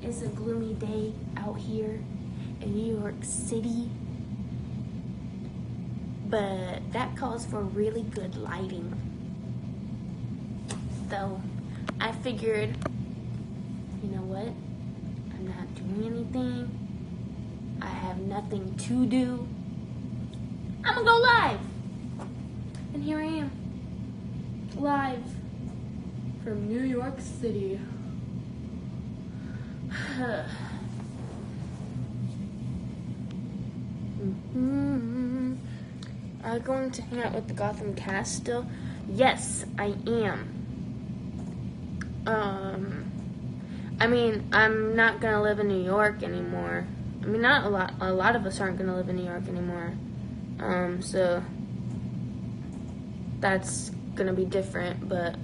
it's a gloomy day out here in New York City, but that calls for really good lighting. So I figured, you know what? I'm not doing anything. I have nothing to do. I'm gonna go live. And here I am, live from New York City. Are you going to hang out with the Gotham cast still? Yes, I am. I mean, I'm not gonna live in New York anymore. I mean, not a lot of us aren't gonna live in New York anymore. So that's gonna be different, but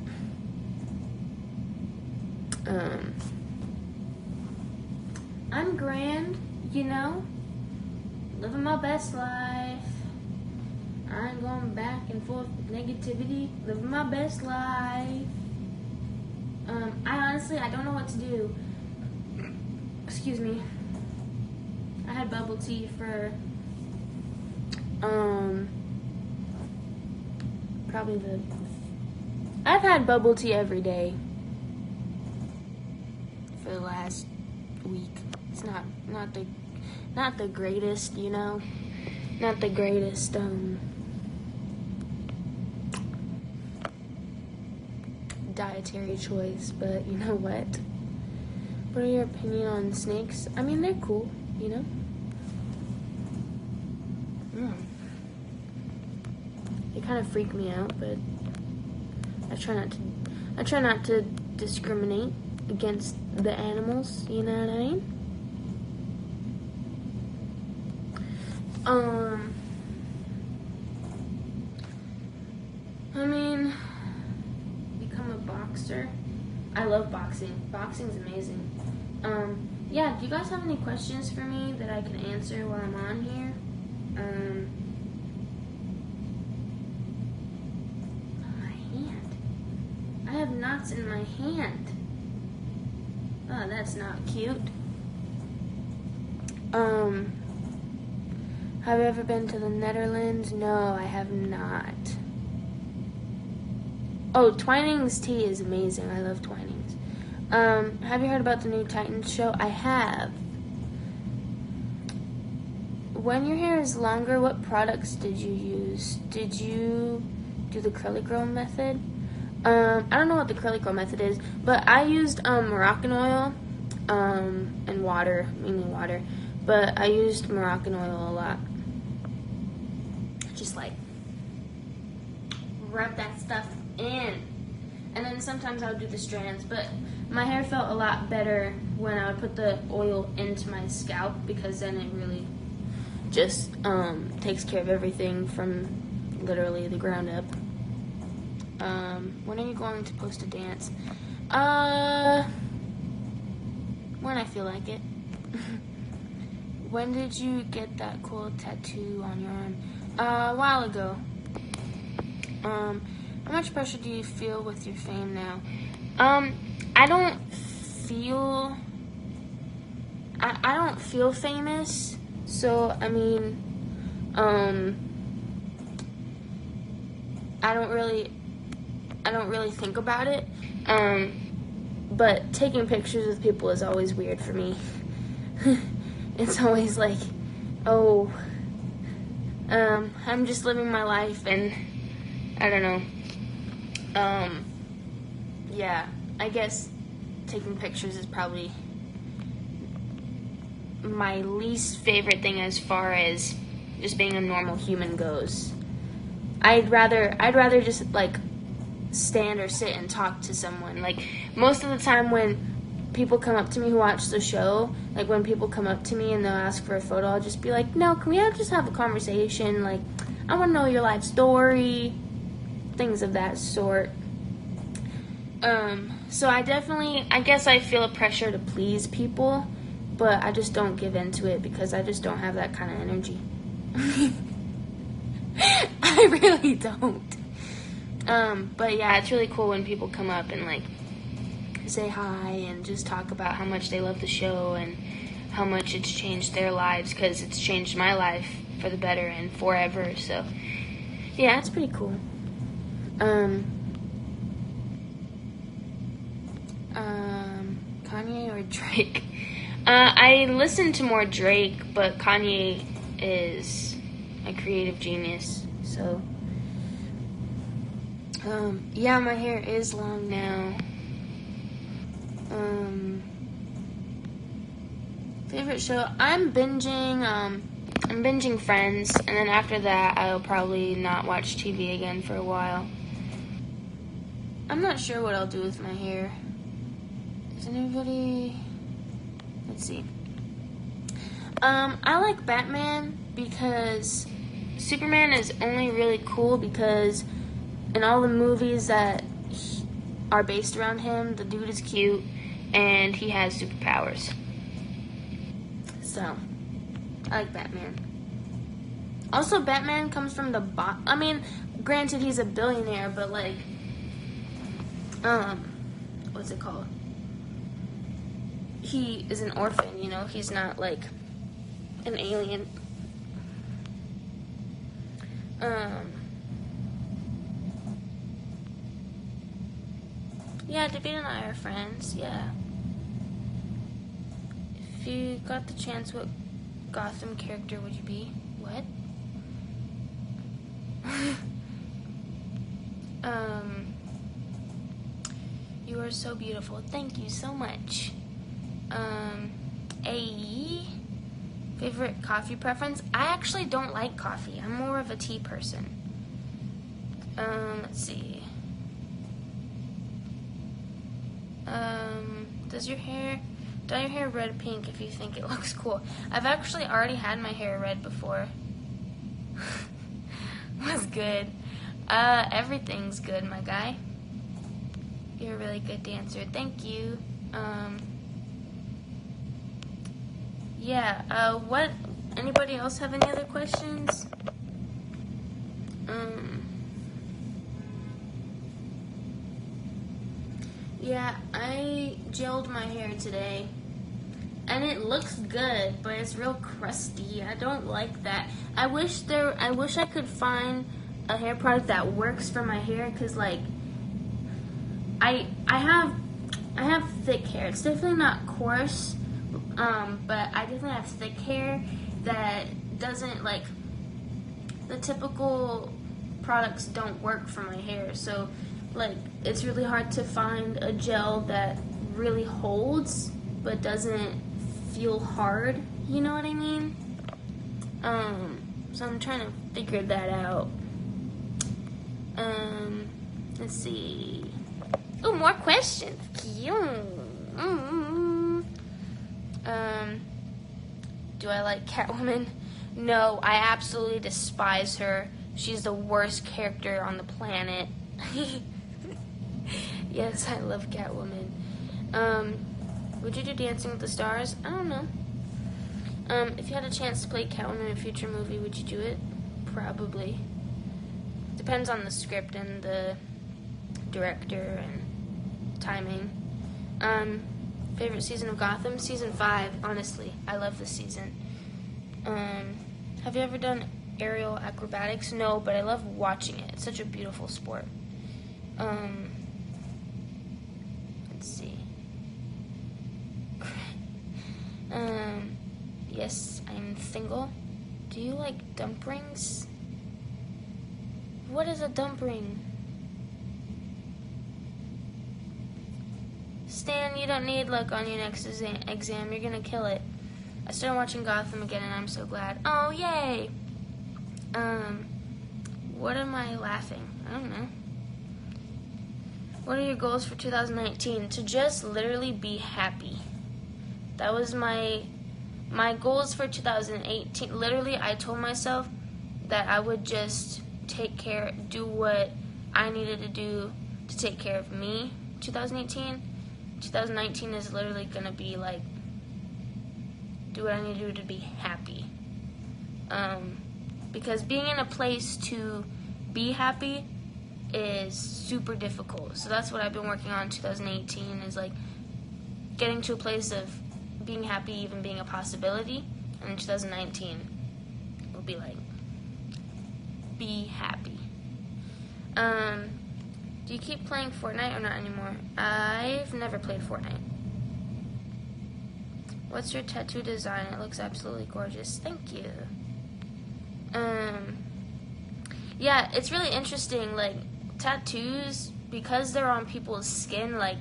I'm grand, you know, living my best life. I ain't going back and forth with negativity, living my best life. I don't know what to do. Excuse me. I had bubble tea for, I've had bubble tea every day for the last week. It's not the greatest, you know, not the greatest, dietary choice, but you know what? What are your opinion on snakes? I mean, they're cool, you know? They kind of freak me out, but I try not to discriminate against the animals, you know what I mean? Become a boxer. I love boxing. Boxing's amazing. Yeah, do you guys have any questions for me that I can answer while I'm on here? My hand. I have knots in my hand. Oh, that's not cute. Have you ever been to the Netherlands? No, I have not. Oh, Twinings tea is amazing. I love Twinings. Have you heard about the new Titans show? I have. When your hair is longer, what products did you use? Did you do the curly girl method? I don't know what the curly girl method is, but I used Moroccan oil and water, mainly water. But I used Moroccan oil a lot. Just like rub that stuff in. And then sometimes I would do the strands, but my hair felt a lot better when I would put the oil into my scalp, because then it really just takes care of everything from literally the ground up. When are you going to post a dance? When I feel like it. When did you get that cool tattoo on your arm? A while ago. How much pressure do you feel with your fame now? I don't feel famous, so I mean, I don't really think about it. But taking pictures with people is always weird for me. It's always like, oh, I'm just living my life, and I don't know. Yeah, I guess taking pictures is probably my least favorite thing as far as just being a normal human goes. I'd rather just like stand or sit and talk to someone. Like most of the time when people come up to me who watch the show, like when people come up to me and they'll ask for a photo, I'll just be like, no, can we just have a conversation? Like, I want to know your life story, things of that sort. So I guess I feel a pressure to please people, but I just don't give into it because I just don't have that kind of energy. I really don't. But yeah, it's really cool when people come up and like say hi and just talk about how much they love the show and how much it's changed their lives, because it's changed my life for the better and forever. So yeah, it's pretty cool. Kanye or Drake? I listen to more Drake, but Kanye is a creative genius. So yeah, my hair is long now. Favorite show? I'm binging Friends, and then after that, I'll probably not watch TV again for a while. I'm not sure what I'll do with my hair. Is anybody? Let's see. I like Batman because Superman is only really cool because in all the movies that are based around him, the dude is cute and he has superpowers. So, I like Batman. Also, Batman comes from the I mean, granted, he's a billionaire, but like, what's it called? He is an orphan, you know? He's not like an alien. Yeah, David and I are friends, yeah. If you got the chance, what Gotham character would you be? What? You are so beautiful. Thank you so much. Favorite coffee preference? I actually don't like coffee. I'm more of a tea person. Let's see. Does your hair dye your hair red or pink if you think it looks cool? I've actually already had my hair red before. Was good. Everything's good, my guy. You're a really good dancer. Thank you. Yeah, what? Anybody else have any other questions? Yeah, I gelled my hair today, and it looks good, but it's real crusty. I don't like that. I wish I could find a hair product that works for my hair, cause like, I have thick hair. It's definitely not coarse, but I definitely have thick hair that doesn't, like, the typical products don't work for my hair. So, like, it's really hard to find a gel that really holds but doesn't feel hard. You know what I mean? So I'm trying to figure that out. Let's see. Oh, more questions. Do I like Catwoman? No, I absolutely despise her. She's the worst character on the planet. Yes, I love Catwoman. Would you do Dancing with the Stars? I don't know. If you had a chance to play Catwoman in a future movie, would you do it? Probably. Depends on the script and the director and timing. Favorite season of Gotham? Season 5, honestly. I love this season. Have you ever done aerial acrobatics? No, but I love watching it. It's such a beautiful sport. Let's see. Yes, I'm single. Do you like dumplings? What is a dumpling? Stan, you don't need luck on your next exam. You're gonna kill it. I started watching Gotham again, and I'm so glad. Oh, yay! What am I laughing? I don't know. What are your goals for 2019? To just literally be happy. That was my goals for 2018. Literally, I told myself that I would just do what I needed to do to take care of me. 2018. 2019 is literally gonna be like, do what I need to do to be happy. Because being in a place to be happy is super difficult. So that's what I've been working on in 2018, is like getting to a place of being happy even being a possibility. And in 2019, we'll be like, be happy. Do you keep playing Fortnite or not anymore? I've never played Fortnite. What's your tattoo design? It looks absolutely gorgeous. Thank you. Yeah, it's really interesting, like, tattoos, because they're on people's skin, like,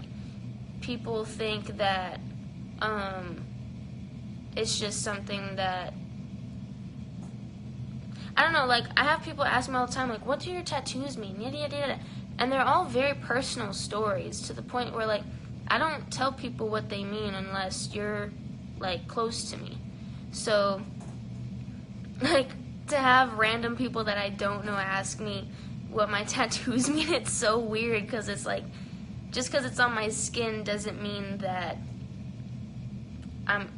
people think that, it's just something that, I don't know, like, I have people ask me all the time, like, what do your tattoos mean? Yada, yada, yada. And they're all very personal stories, to the point where, like, I don't tell people what they mean unless you're, like, close to me. So, like, to have random people that I don't know ask me what my tattoos mean, it's so weird, because it's like, just because it's on my skin doesn't mean that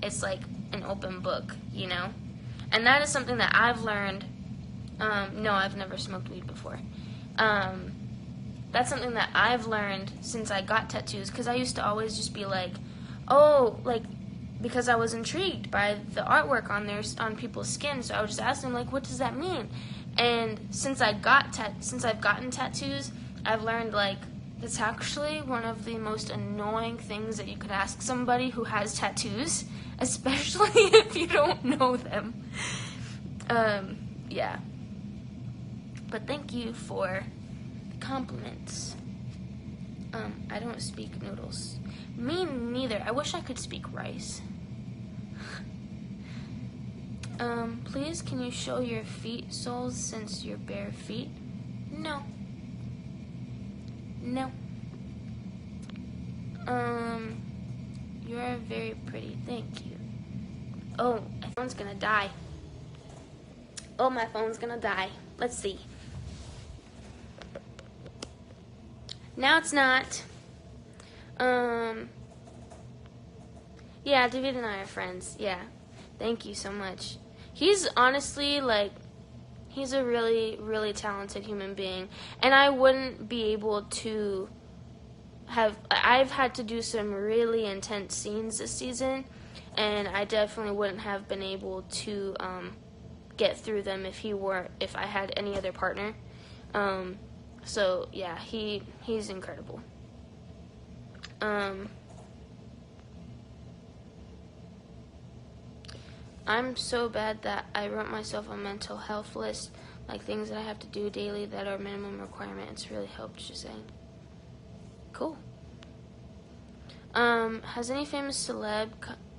it's like an open book, you know? And that is something that I've learned. No, I've never smoked weed before. That's something that I've learned since I got tattoos, because I used to always just be like, oh, like, because I was intrigued by the artwork on people's skin, so I would just ask them, like, what does that mean? And since I've gotten tattoos, I've learned, like, it's actually one of the most annoying things that you could ask somebody who has tattoos, especially if you don't know them. Yeah. But thank you for the compliments. I don't speak noodles. Me neither. I wish I could speak rice. Please, can you show your feet soles since you're bare feet? No. No. You're very pretty. Thank you. Oh, my phone's gonna die. Oh, my phone's gonna die. Let's see. Now it's not. Yeah, David and I are friends. Yeah. Thank you so much. He's honestly, like, he's a really, really talented human being. And I wouldn't be able to I've had to do some really intense scenes this season, and I definitely wouldn't have been able to get through them if I had any other partner. So yeah, he's incredible. I'm so bad that I wrote myself a mental health list, like things that I have to do daily that are minimum requirements. Really helped, she's saying. Cool. Has any famous celeb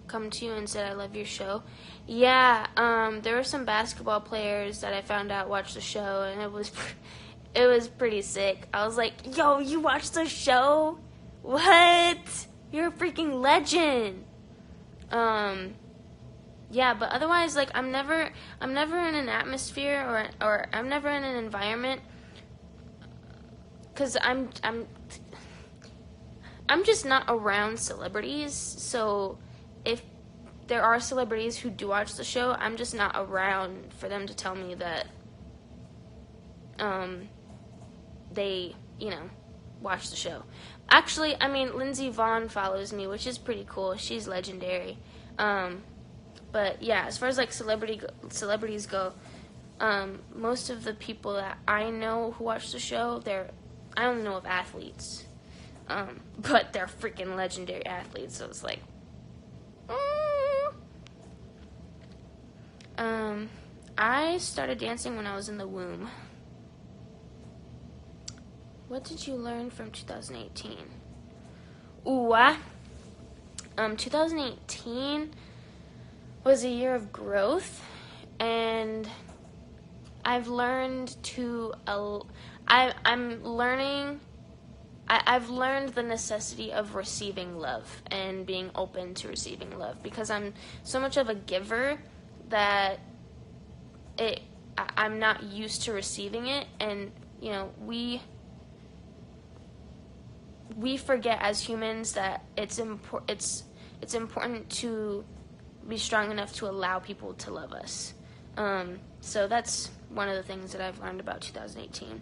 come to you and said, I love your show? Yeah, there were some basketball players that I found out watched the show, and it was pretty sick. I was like, yo, you watched the show? What? You're a freaking legend. Yeah, but otherwise, like, I'm never in an atmosphere or I'm never in an environment, because I'm just not around celebrities. So if there are celebrities who do watch the show, I'm just not around for them to tell me that they, watch the show. Actually, I mean, Lindsey Vonn follows me, which is pretty cool. She's legendary. But yeah, as far as like celebrities go, most of the people that I know who watch the show, I only know of athletes, but they're freaking legendary athletes. So it's like, I started dancing when I was in the womb. What did you learn from 2018? 2018 was a year of growth, and I've learned I've learned the necessity of receiving love and being open to receiving love, because I'm so much of a giver that I'm not used to receiving it, and we forget as humans that it's important to be strong enough to allow people to love us. So that's one of the things that I've learned about 2018.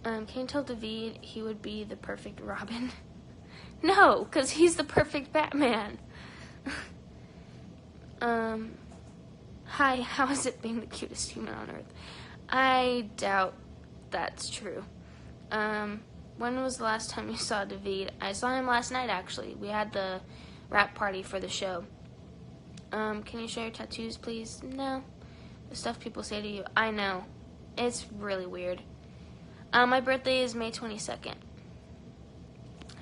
Can you tell David he would be the perfect Robin? No, because he's the perfect Batman. Hi, how is it being the cutest human on Earth? I doubt that's true. When was the last time you saw David? I saw him last night, actually. We had the rap party for the show. Can you show your tattoos, please? No. The stuff people say to you. I know. It's really weird. My birthday is May 22nd.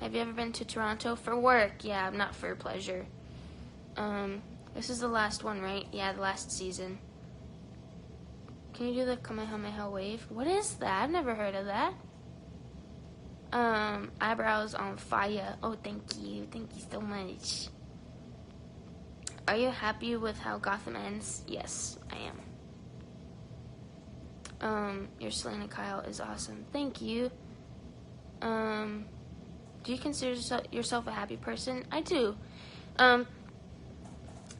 Have you ever been to Toronto for work? Yeah, not for pleasure. This is the last one, right? Yeah, the last season. Can you do the Kamehameha wave? What is that? I've never heard of that. Eyebrows on fire. Oh, thank you. Thank you so much. Are you happy with how Gotham ends? Yes, I am. Your Selena Kyle is awesome. Thank you. Do you consider yourself a happy person? I do. I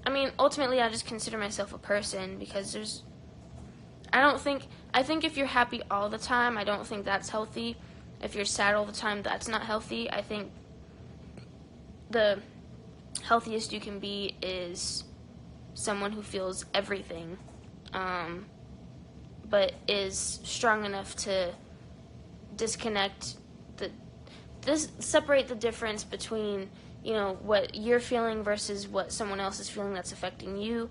mean, ultimately, I just consider myself a person because I think if you're happy all the time, I don't think that's healthy. If you're sad all the time, that's not healthy. I think the healthiest you can be is someone who feels everything, but is strong enough to separate the difference between, what you're feeling versus what someone else is feeling that's affecting you.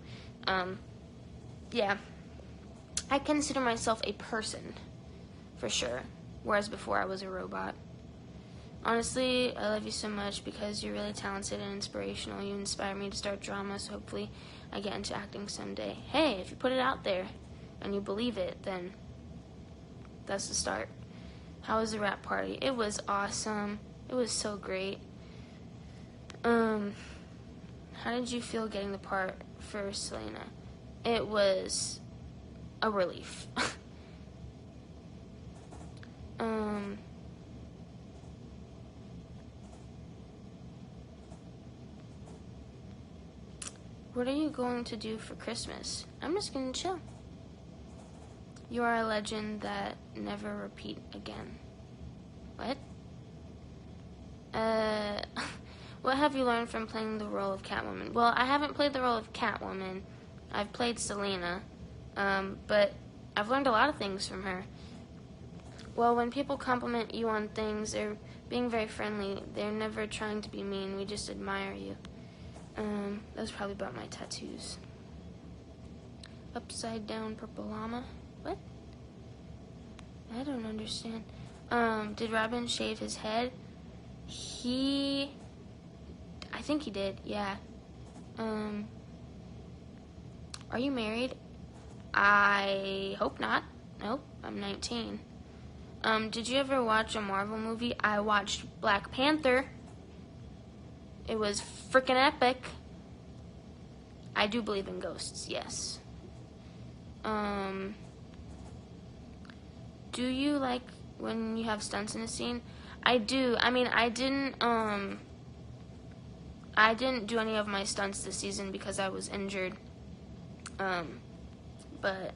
Yeah. I consider myself a person, for sure, whereas before I was a robot. Honestly, I love you so much because you're really talented and inspirational. You inspire me to start drama, so hopefully I get into acting someday. Hey, if you put it out there and you believe it, then that's the start. How was the rap party? It was awesome. It was so great. How did you feel getting the part for Selena? It was a relief. What are you going to do for Christmas? I'm just going to chill. You are a legend that never repeat again. What? What have you learned from playing the role of Catwoman? Well, I haven't played the role of Catwoman. I've played Selena. But I've learned a lot of things from her. Well, when people compliment you on things, they're being very friendly. They're never trying to be mean. We just admire you. That was probably about my tattoos. Upside down purple llama. What? I don't understand. Did Robin shave his head? I think he did, yeah. Are you married? I hope not. Nope, I'm 19. Did you ever watch a Marvel movie? I watched Black Panther. It was freaking epic. I do believe in ghosts, yes. Do you like when you have stunts in a scene? I do. I mean, I didn't do any of my stunts this season because I was injured. But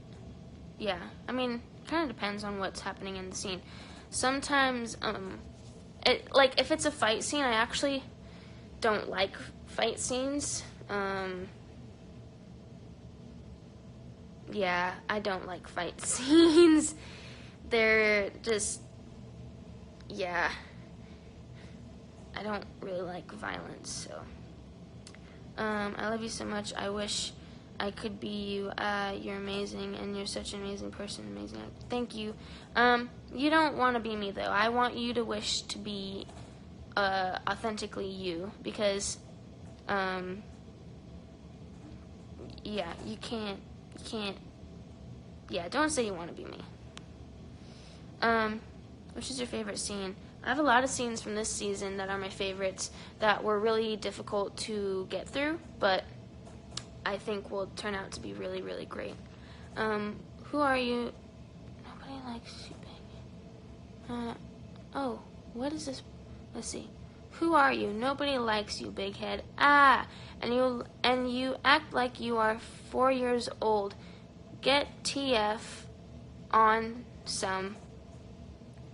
yeah, I mean, it kind of depends on what's happening in the scene. Sometimes, if it's a fight scene, I actually don't like fight scenes. Yeah, I don't like fight scenes. They're just, yeah. I don't really like violence, so. I love you so much. I wish I could be you. You're amazing, and you're such an amazing person. Amazing. Thank you. You don't want to be me, though. I want you to wish to be authentically you, because, yeah, you can't, yeah, don't say you want to be me. Which is your favorite scene? I have a lot of scenes from this season that are my favorites that were really difficult to get through, but I think will turn out to be really, really great. Who are you? Nobody likes you, big. Oh, what is this? Let's see. Who are you? Nobody likes you, big head. Ah, and you act like you are 4 years old. Get TF on some.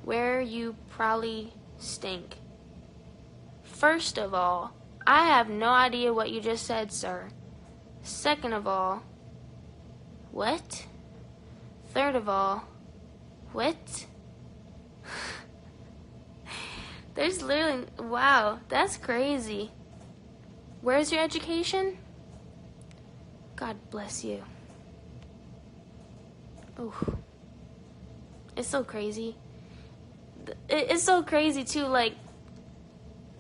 Where you probably stink. First of all, I have no idea what you just said, sir. Second of all, what? Third of all, what? There's literally, wow, that's crazy. Where's your education? God bless you. Oh, it's so crazy. It's so crazy too, like,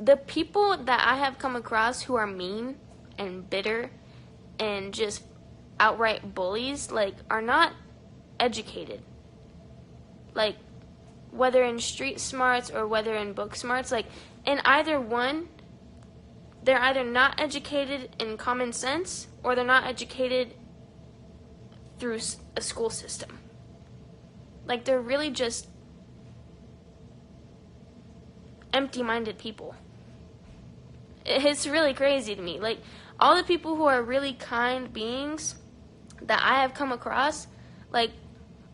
the people that I have come across who are mean and bitter and just outright bullies, like, are not educated. Like, whether in street smarts or whether in book smarts, like, in either one, they're either not educated in common sense or they're not educated through a school system. Like, they're really just empty-minded people. It's really crazy to me. Like, all the people who are really kind beings that I have come across, like,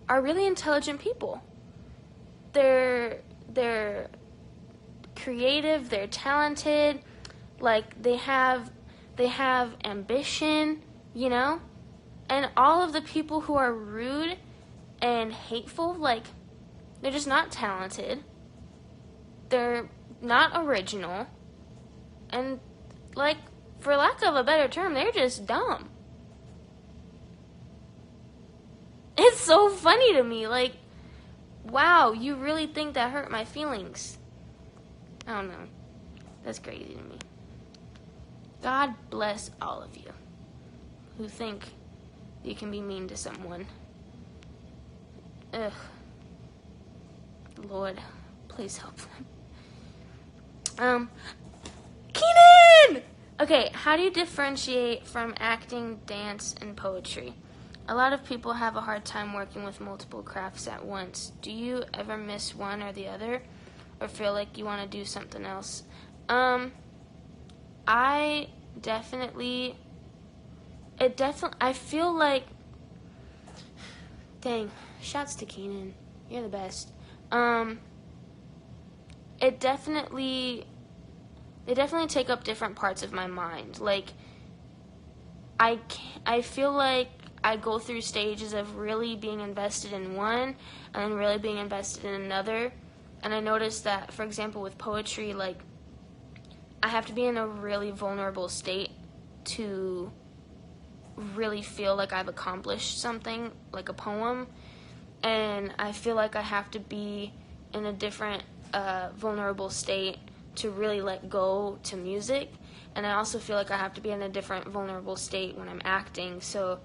are really intelligent people. They're creative, they're talented, like, they have ambition, you know? And all of the people who are rude and hateful, like, they're just not talented. They're not original. And, like, for lack of a better term, they're just dumb. It's so funny to me. Like, wow, you really think that hurt my feelings? I don't know. That's crazy to me. God bless all of you who think you can be mean to someone. Ugh. Lord, please help them. Keenan! Okay, how do you differentiate from acting, dance, and poetry? A lot of people have a hard time working with multiple crafts at once. Do you ever miss one or the other? Or feel like you want to do something else? I feel like, dang, shouts to Keenan. You're the best. They definitely take up different parts of my mind. Like, I feel like I go through stages of really being invested in one and then really being invested in another. And I noticed that, for example, with poetry, like, I have to be in a really vulnerable state to really feel like I've accomplished something, like a poem. And I feel like I have to be in a different vulnerable state to really let go to music. And I also feel like I have to be in a different vulnerable state when I'm acting. So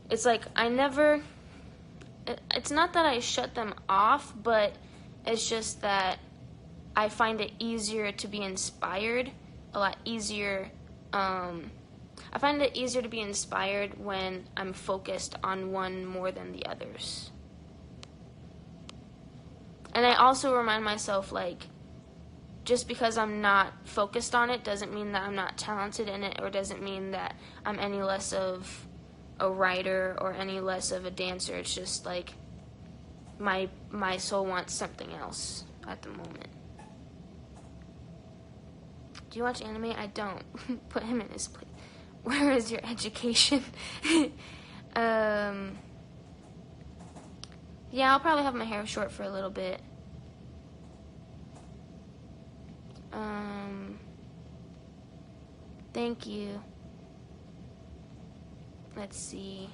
it's like it's not that I shut them off, but it's just that I find it easier to be inspired, a lot easier. I find it easier to be inspired when I'm focused on one more than the others. And I also remind myself, like, just because I'm not focused on it doesn't mean that I'm not talented in it, or doesn't mean that I'm any less of a writer or any less of a dancer. It's just like my soul wants something else at the moment. Do you watch anime? I don't. Put him in his place. Where is your education? Yeah, I'll probably have my hair short for a little bit. Thank you. Let's see.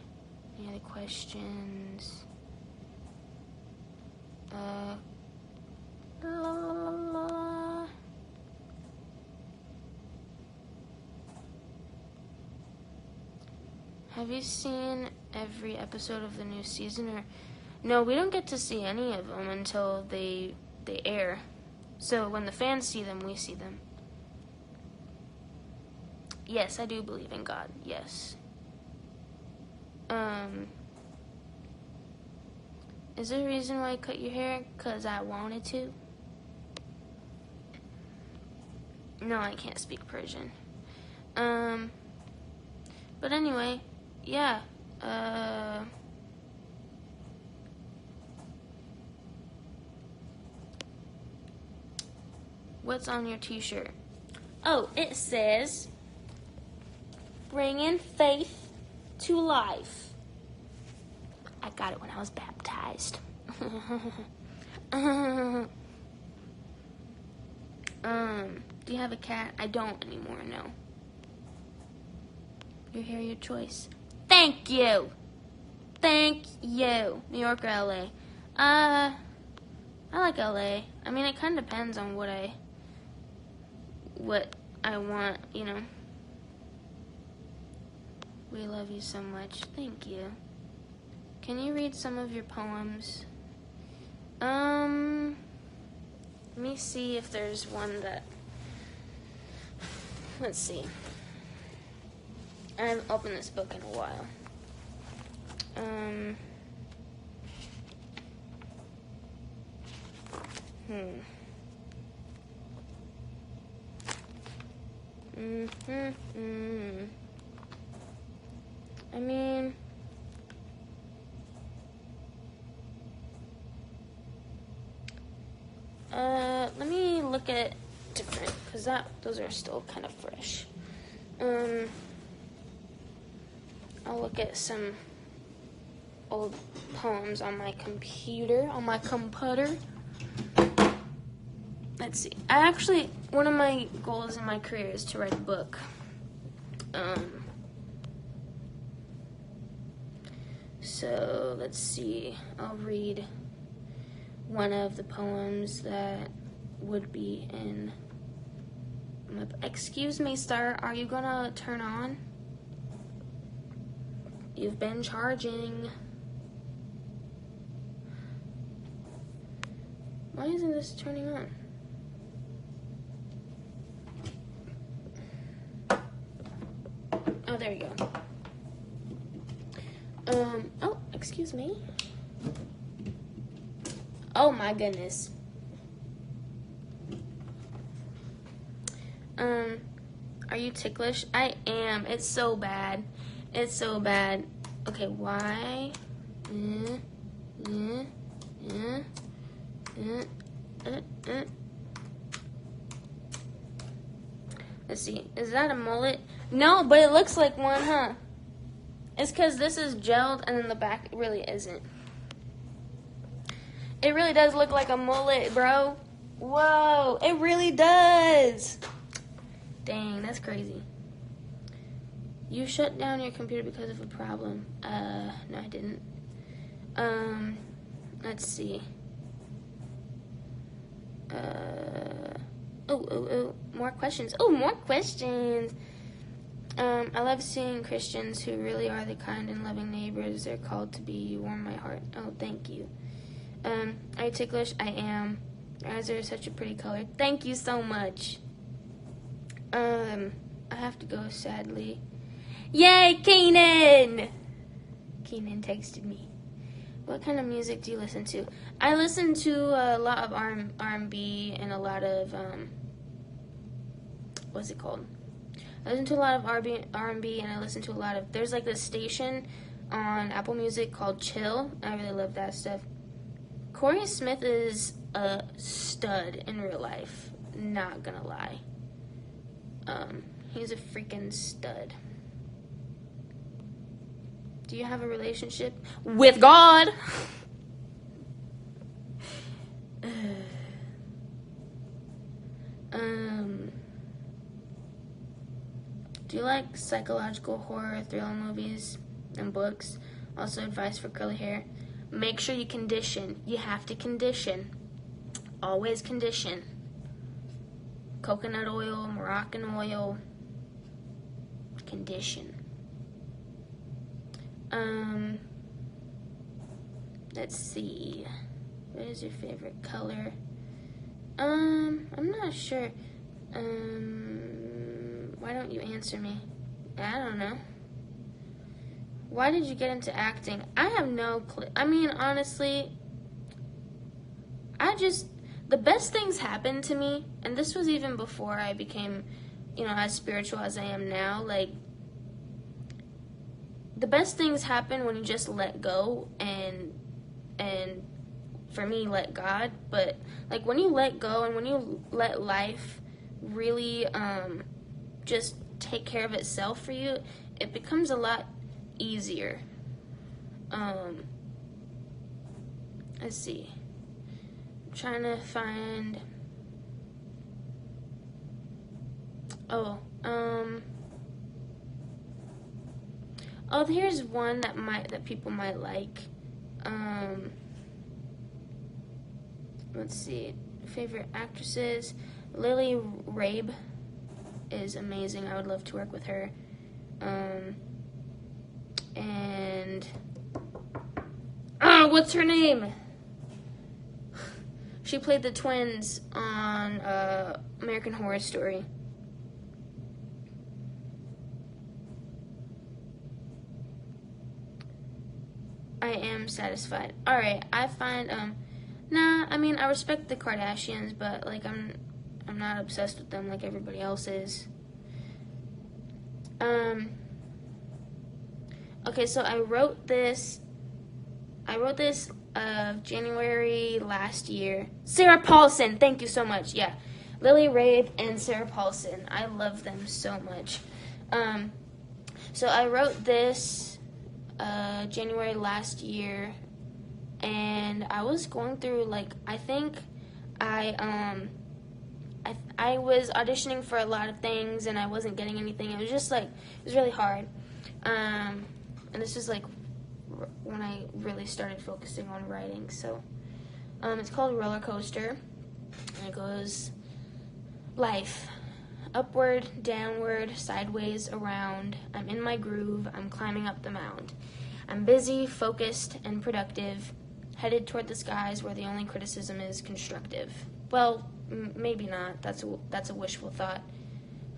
Any other questions? La, la, la, la. Have you seen every episode of the new season? Or no, we don't get to see any of them until they air. So when the fans see them, we see them. Yes, I do believe in God. Yes. Is there a reason why you cut your hair? 'Cause I wanted to. No, I can't speak Persian. But anyway, yeah. What's on your t-shirt? Oh, it says, bringing faith to life. I got it when I was baptized. Do you have a cat? I don't anymore, no. Your hair, your choice. Thank you. Thank you. New York or LA? I like LA. I mean, it kind of depends on what I want, you know. We love you so much. Thank you. Can you read some of your poems? Let me see if there's one that... Let's see. I haven't opened this book in a while. I mean... let me look at different, because those are still kind of fresh. I'll look at some old poems on my computer, Let's see. One of my goals in my career is to write a book. So, let's see. I'll read one of the poems that would be in my... Excuse me, sir. Are you gonna turn on? You've been charging. Why isn't this turning on? Oh, there you go. Oh, excuse me. Oh my goodness. Are you ticklish? I am. It's so bad. It's so bad. Okay, why? Let's see. Is that a mullet? No, but it looks like one, huh? It's because this is gelled and then the back really isn't. It really does look like a mullet, bro. Whoa, it really does. Dang, that's crazy. You shut down your computer because of a problem. No, I didn't. Let's see. More questions. Oh, more questions. I love seeing Christians who really are the kind and loving neighbors they're called to be. You warm my heart. Oh, thank you. Are you ticklish? I am. Your eyes are such a pretty color. Thank you so much. I have to go, sadly. Yay, Keenan! Keenan texted me. What kind of music do you listen to? I listen to a lot of R&B and a lot of, what's it called? I listen to a lot of R&B and I listen to a lot of, there's like this station on Apple Music called Chill. I really love that stuff. Corey Smith is a stud in real life. Not gonna lie. He's a freaking stud. Do you have a relationship with God? Do you like psychological horror, thriller movies, and books? Also, advice for curly hair. Make sure you condition. You have to condition. Always condition. Coconut oil, Moroccan oil. Condition. Let's see. What is your favorite color? I'm not sure. Why don't you answer me? I don't know. Why did you get into acting? I have no clue. I mean, honestly, the best things happened to me, and this was even before I became, as spiritual as I am now. Like, the best things happen when you just let go and for me, let God. But, like, when you let go and when you let life really just take care of itself for you, it becomes a lot easier. Let's see. I'm trying to find. Oh, here's one that people might like. Let's see. Favorite actresses. Lily Rabe is amazing. I would love to work with her. And what's her name? She played the twins on American Horror Story. I am satisfied. Alright, I find, nah, I mean, I respect the Kardashians, but, like, I'm not obsessed with them like everybody else is. Okay, so I wrote this January last year. Sarah Paulson, thank you so much. Yeah, Lily Rabe and Sarah Paulson. I love them so much. So I wrote this January last year, and I was going through, like, I think I was auditioning for a lot of things, and I wasn't getting anything. It was just, like, it was really hard. And this is, like, when I really started focusing on writing. So it's called Roller Coaster, and it goes: life, upward, downward, sideways, around. I'm in my groove. I'm climbing up the mound. I'm busy, focused, and productive, headed toward the skies where the only criticism is constructive. Well, maybe not. That's a wishful thought.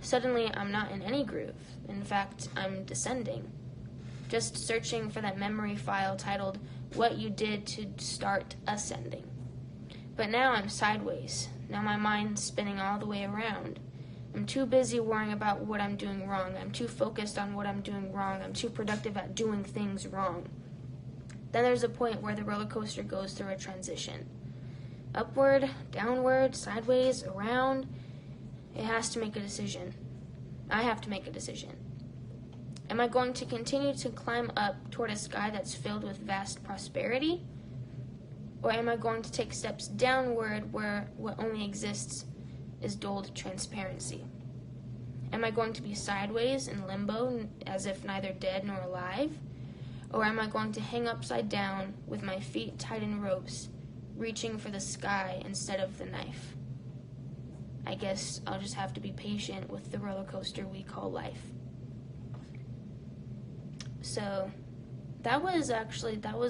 Suddenly, I'm not in any groove. In fact, I'm descending. Just searching for that memory file titled "What You Did to Start Ascending." But now I'm sideways. Now my mind's spinning all the way around. I'm too busy worrying about what I'm doing wrong. I'm too focused on what I'm doing wrong. I'm too productive at doing things wrong. Then there's a point where the roller coaster goes through a transition. Upward, downward, sideways, around. It has to make a decision. I have to make a decision. Am I going to continue to climb up toward a sky that's filled with vast prosperity? Or am I going to take steps downward where what only exists is dulled transparency? Am I going to be sideways in limbo as if neither dead nor alive? Or am I going to hang upside down with my feet tied in ropes, reaching for the sky instead of the knife? I guess I'll just have to be patient with the roller coaster we call life. So that was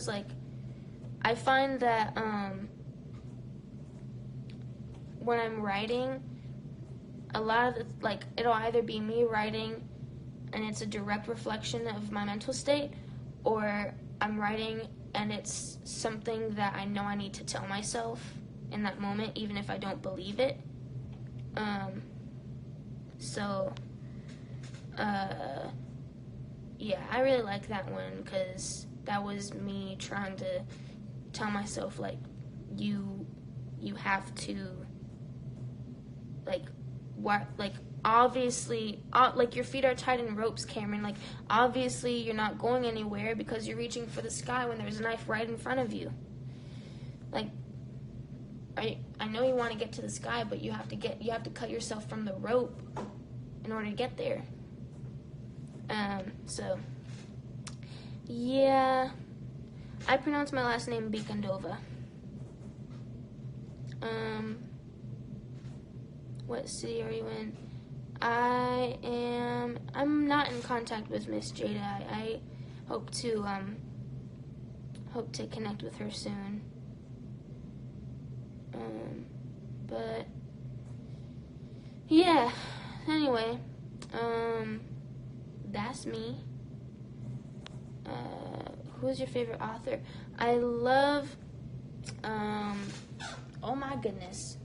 like, I find that when I'm writing, a lot of it'll either be me writing and it's a direct reflection of my mental state, or I'm writing and it's something that I know I need to tell myself in that moment, even if I don't believe it. Yeah, I really like that one because that was me trying to tell myself, like, you have to, obviously, your feet are tied in ropes, Camren. Like, obviously you're not going anywhere because you're reaching for the sky when there's a knife right in front of you. Like, I know you want to get to the sky, but you have to cut yourself from the rope in order to get there. So, yeah, I pronounce my last name Bicondova. What city are you in? I'm not in contact with Miss Jada. I hope to connect with her soon. But yeah, anyway, that's me. Who's your favorite author? I love, oh my goodness.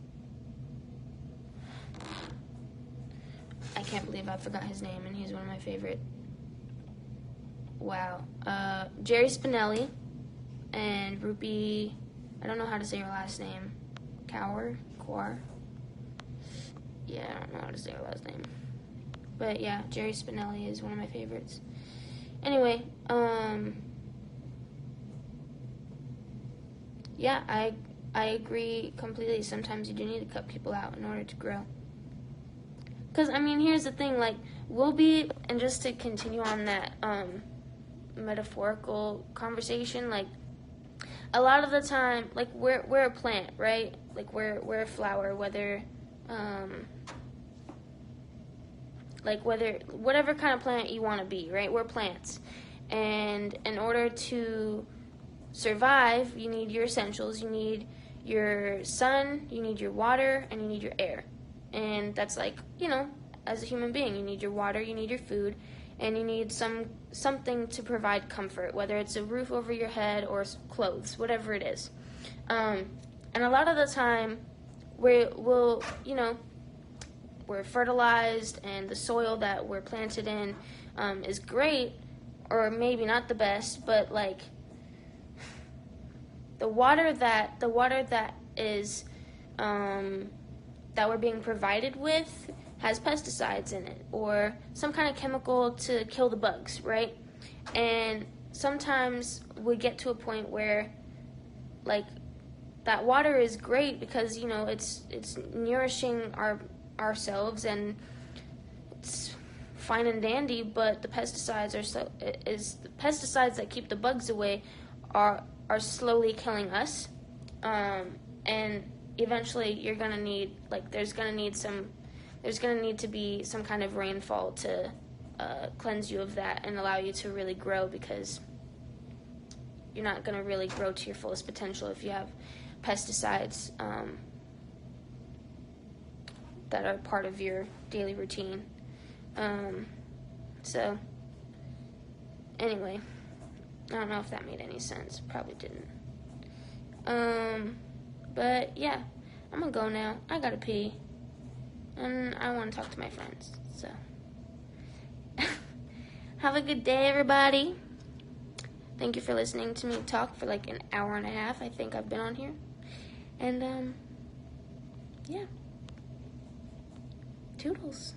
I can't believe I forgot his name, and he's one of my favorite. Wow. Jerry Spinelli and Rupi, I don't know how to say your last name. Kaur? yeah, I don't know how to say her last name. But yeah, Jerry Spinelli is one of my favorites. Anyway, yeah, I agree completely. Sometimes you do need to cut people out in order to grow. Because, I mean, here's the thing, like, we'll be, and just to continue on that metaphorical conversation, like, a lot of the time, like, we're a plant, right? Like, we're a flower, whether, whatever kind of plant you want to be, right? We're plants. And in order to survive, you need your essentials. You need your sun, you need your water, and you need your air. And that's like, as a human being, you need your water, you need your food, and you need something to provide comfort, whether it's a roof over your head or clothes, whatever it is. And a lot of the time, we're fertilized, and the soil that we're planted in is great, or maybe not the best, but like the water that is that we're being provided with has pesticides in it or some kind of chemical to kill the bugs, right? And sometimes we get to a point where, like, that water is great because it's nourishing ourselves and it's fine and dandy, but the pesticides the pesticides that keep the bugs away are slowly killing us, and eventually you're gonna need, like, there's gonna need to be some kind of rainfall to cleanse you of that and allow you to really grow, because you're not gonna really grow to your fullest potential if you have pesticides that are part of your daily routine. So anyway, I don't know if that made any sense. Probably didn't. But yeah, I'm gonna go now. I gotta pee. And I want to talk to my friends. So have a good day, everybody. Thank you for listening to me talk for like an hour and a half. I think I've been on here. And yeah. Toodles.